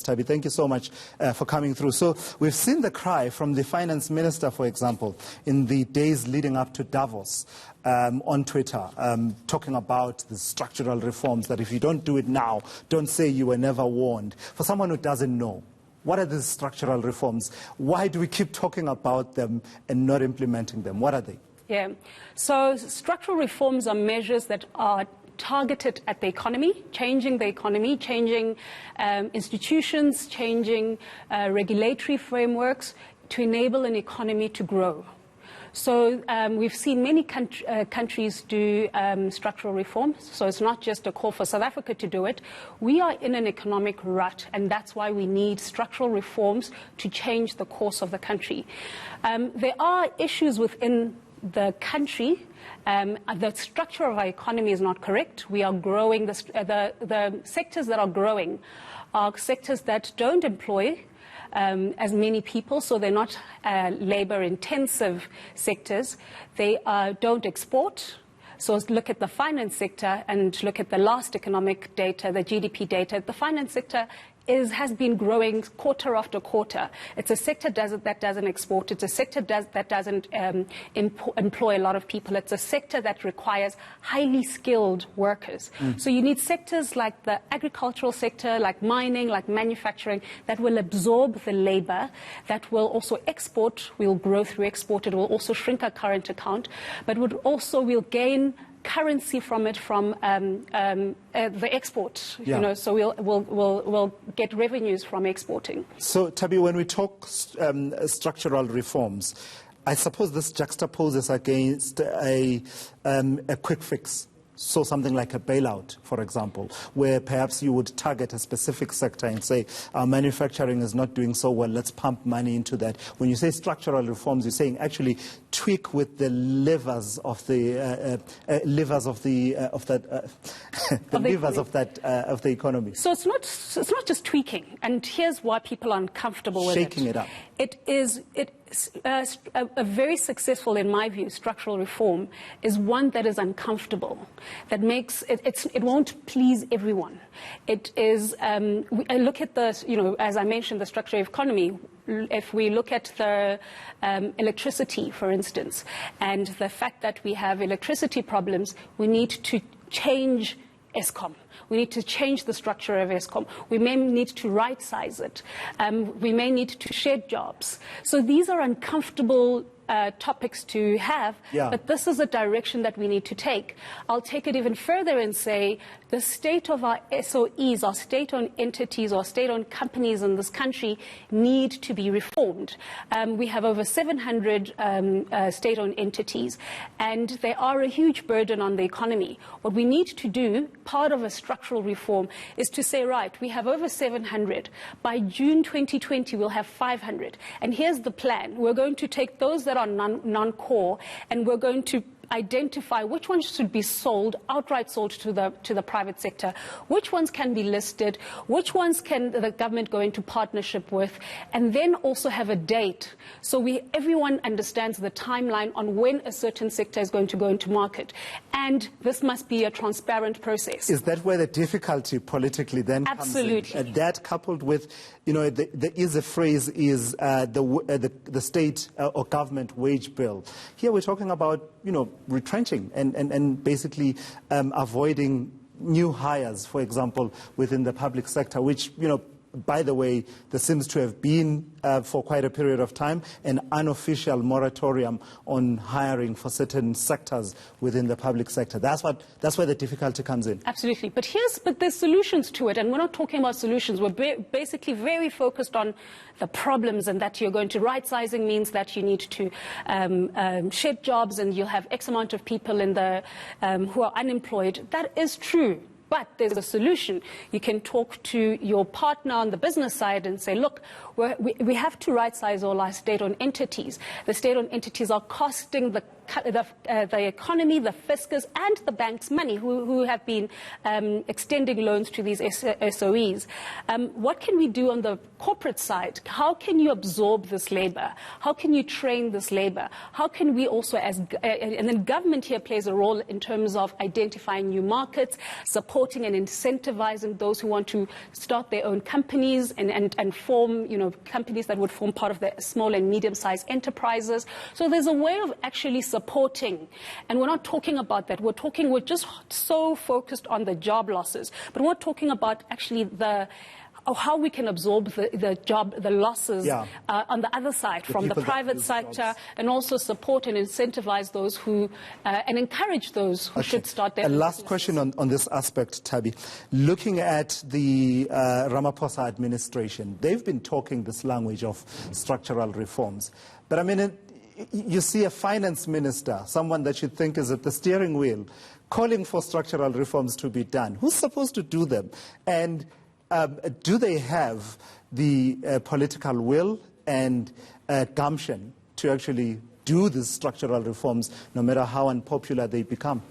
Thabi, thank you so much for coming through. So we've seen the cry from the finance minister, for example, in the days leading up to Davos on Twitter, talking about the structural reforms, that if you don't do it now, don't say you were never warned. For someone who doesn't know, what are these structural reforms? Why do we keep talking about them and not implementing them? What are they? Yeah, so structural reforms are measures that are targeted at the economy, changing institutions, changing regulatory frameworks to enable an economy to grow. So we've seen many countries do structural reforms, so it's not just a call for South Africa to do it. We are in an economic rut, and that's why we need structural reforms to change the course of the country. There are issues within the country. The structure of our economy is not correct. We are growing. The sectors that are growing are sectors that don't employ as many people, so they're not labor-intensive sectors. They don't export. So look at the finance sector and look at the last economic data, the GDP data. The finance sector has been growing quarter after quarter. It's a sector that doesn't export. It's a sector that doesn't employ a lot of people. It's a sector that requires highly skilled workers. So you need sectors like the agricultural sector, like mining, like manufacturing, that will absorb the labor, that will also export, will grow through export. It will also shrink our current account, but will gain currency from it, from the export, yeah. So we'll get revenues from exporting. So, Thabi, when we talk structural reforms, I suppose this juxtaposes against a quick fix. So something like a bailout, for example, where perhaps you would target a specific sector and say, our manufacturing is not doing so well, let's pump money into that. When you say structural reforms, you're saying actually tweak with the levers of the economy. So it's not just tweaking, and here's why people are uncomfortable with shaking it up. It's a very successful, in my view, structural reform is one that is uncomfortable, that makes it won't please everyone. It is. I look at the, as I mentioned, the structure of economy. If we look at the electricity, for instance, and the fact that we have electricity problems, we need to change Eskom. We need to change the structure of Eskom. We may need to right-size it. We may need to shed jobs. So these are uncomfortable topics to have, but this is a direction that we need to take. I'll take it even further and say the state of our SOEs, our state-owned entities, or state-owned companies in this country need to be reformed. We have over 700 state-owned entities, and they are a huge burden on the economy. What we need to do, part of a structural reform, is to say, right, we have over 700. By June 2020, we'll have 500. And here's the plan. We're going to take those that are non-core, and we're going to identify which ones should be sold, outright sold to the private sector, which ones can be listed, which ones can the government go into partnership with, and then also have a date so everyone understands the timeline on when a certain sector is going to go into market. And this must be a transparent process. Is that where the difficulty politically then comes in? Absolutely. That coupled with, there is a phrase, is the state or government wage bill. Here we're talking about, retrenching and basically avoiding new hires, for example, within the public sector, which, by the way, there seems to have been, for quite a period of time, an unofficial moratorium on hiring for certain sectors within the public sector. That's where the difficulty comes in. Absolutely. But there's solutions to it, and we're not talking about solutions. We're basically very focused on the problems, and that you're going to right-sizing means that you need to shed jobs, and you'll have X amount of people in the who are unemployed. That is true. But there's a solution. You can talk to your partner on the business side and say, look, we have to right-size all our state-owned entities. The state-owned entities are costing the the economy, the fiscus, and the banks' money, who have been extending loans to these SOEs. What can we do on the corporate side? How can you absorb this labor? How can you train this labor? How can we also, and then government here plays a role in terms of identifying new markets, supporting and incentivizing those who want to start their own companies and form, companies that would form part of the small and medium-sized enterprises. So there's a way of actually supporting, and we're not talking about that. We're just so focused on the job losses, but we're talking about actually how we can absorb the losses on the other side, from the private sector, and also support and incentivize those who, and encourage those who should start their own last businesses. question on this aspect, Thabi. Looking at the Ramaphosa administration, they've been talking this language of structural reforms. But I mean, you see a finance minister, someone that you think is at the steering wheel, calling for structural reforms to be done. Who's supposed to do them? And do they have the political will and gumption to actually do these structural reforms, no matter how unpopular they become?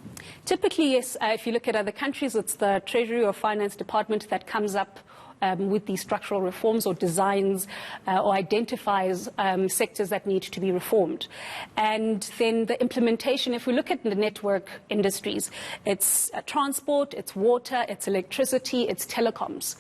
Typically, yes. If you look at other countries, it's the Treasury or Finance Department that comes up with these structural reforms, or designs or identifies sectors that need to be reformed. And then the implementation, if we look at the network industries, it's transport, it's water, it's electricity, it's telecoms.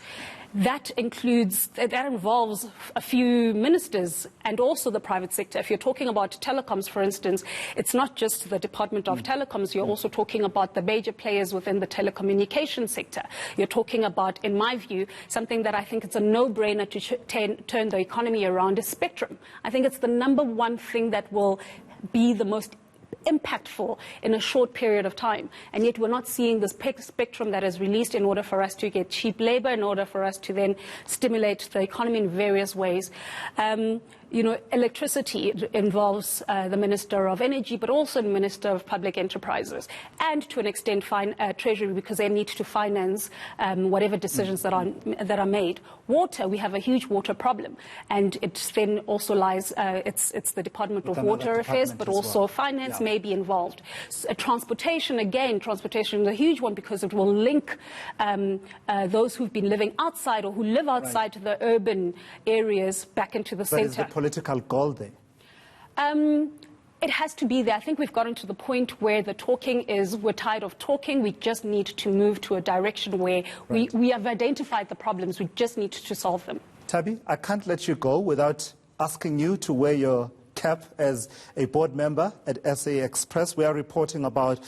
That involves a few ministers and also the private sector. If you're talking about telecoms, for instance, it's not just the Department of Telecoms. You're also talking about the major players within the telecommunication sector. You're talking about, in my view, something that I think it's a no-brainer to turn the economy around is spectrum. I think it's the number one thing that will be the most impactful in a short period of time, and yet we're not seeing this spectrum that is released in order for us to get cheap labor, in order for us to then stimulate the economy in various ways. Electricity involves the Minister of Energy, but also the Minister of Public Enterprises, and to an extent Treasury, because they need to finance whatever decisions that are made. Water, we have a huge water problem, and it then also lies, it's the Department of Water Affairs, but also finance may be involved. Transportation is a huge one, because it will link those who've been living outside or who live outside the urban areas back into the centre. Political goal there? It has to be there. I think we've gotten to the point where the talking is, we're tired of talking. We just need to move to a direction where we have identified the problems. We just need to solve them. Thabi, I can't let you go without asking you to wear your cap as a board member at SA Express. We are reporting about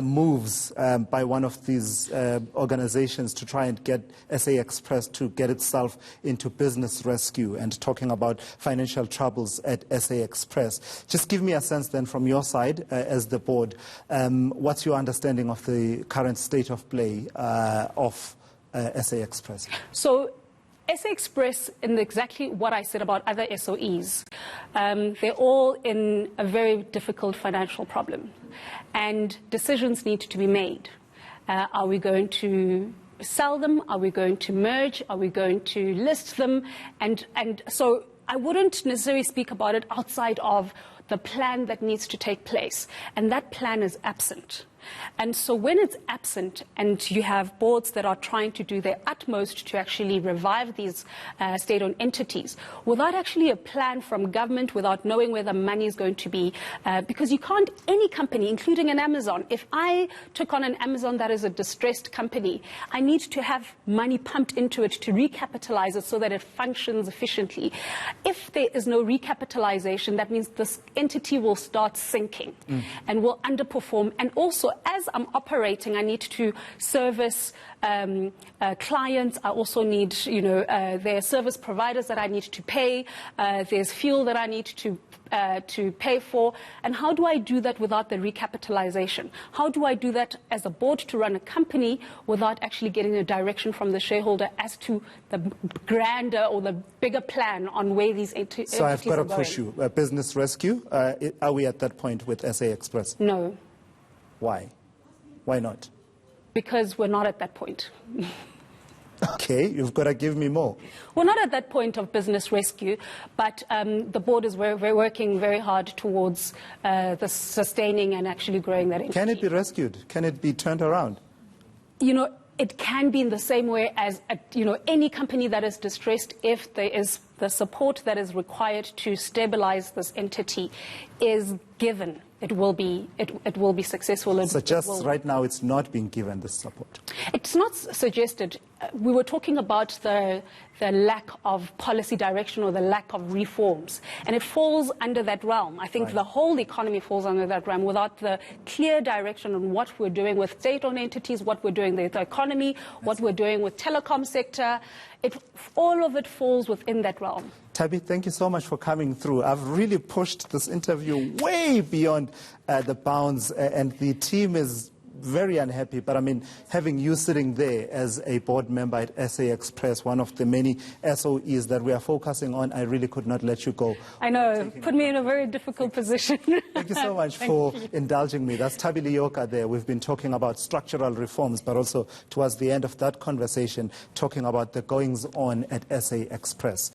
moves by one of these organizations to try and get SA Express to get itself into business rescue, and talking about financial troubles at SA Express. Just give me a sense then from your side as the board, what's your understanding of the current state of play of SA Express? So SA Express, in exactly what I said about other SOEs, they're all in a very difficult financial problem, and decisions need to be made. Are we going to sell them? Are we going to merge? Are we going to list them? And so I wouldn't necessarily speak about it outside of the plan that needs to take place, and that plan is absent. And so when it's absent, and you have boards that are trying to do their utmost to actually revive these state-owned entities, without actually a plan from government, without knowing where the money is going to be, because you can't, any company, including an Amazon, if I took on an Amazon that is a distressed company, I need to have money pumped into it to recapitalize it so that it functions efficiently. If there is no recapitalization, that means this entity will start sinking and will underperform. And also, as I'm operating, I need to service clients. I also need, there are service providers that I need to pay. There's fuel that I need to pay for. And how do I do that without the recapitalization? How do I do that as a board to run a company without actually getting a direction from the shareholder as to the grander or the bigger plan on where these entities are going? So I've got to push you. Business rescue, are we at that point with SA Express? No. Why? Why not? Because we're not at that point. Okay, you've got to give me more. We're not at that point of business rescue, but the board is working very hard towards the sustaining and actually growing that entity. Can it be rescued? Can it be turned around? You know, it can be in the same way as, any company that is distressed. If there is the support that is required to stabilize this entity is given, it will be successful. So just right now, it's not being given this support. It's not suggested. We were talking about the lack of policy direction or the lack of reforms, and it falls under that realm. I think the whole economy falls under that realm without the clear direction on what we're doing with state-owned entities, what we're doing with the economy, what we're doing with telecom sector. All of it falls within that realm. Thabi, thank you so much for coming through. I've really pushed this interview way beyond the bounds, and the team is very unhappy. But I mean, having you sitting there as a board member at SA Express, one of the many SOEs that we are focusing on, I really could not let you go. I know, put me in a very difficult position. Thank you so much for indulging me. That's Thabi Leoka there. We've been talking about structural reforms, but also towards the end of that conversation, talking about the goings-on at SA Express.